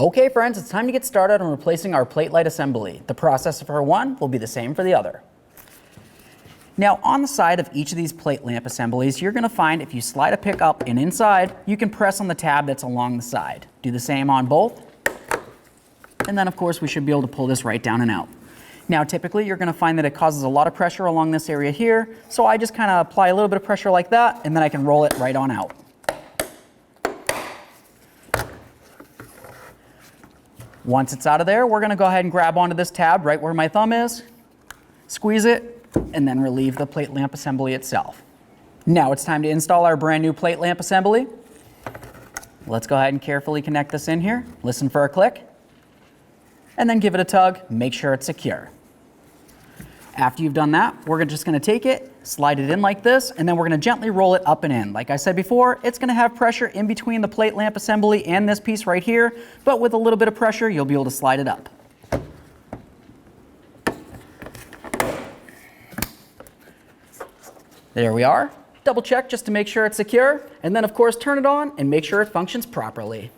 Okay friends, it's time to get started on replacing our plate light assembly. The process for one will be the same for the other. Now on the side of each of these plate lamp assemblies, you're going to find if you slide a pick up and inside, you can press on the tab that's along the side. Do the same on both. And then of course we should be able to pull this right down and out. Now typically you're going to find that it causes a lot of pressure along this area here, so I just kind of apply a little bit of pressure like that and then I can roll it right on out. Once it's out of there, we're going to go ahead and grab onto this tab right where my thumb is, squeeze it, and then relieve the plate lamp assembly itself. Now it's time to install our brand new plate lamp assembly. Let's go ahead and carefully connect this in here, listen for a click, and then give it a tug, make sure it's secure. After you've done that, we're just going to take it, slide it in like this, and then we're going to gently roll it up and in. Like I said before, it's going to have pressure in between the plate lamp assembly and this piece right here, but with a little bit of pressure, you'll be able to slide it up. There we are. Double check just to make sure it's secure, and then of course turn it on and make sure it functions properly.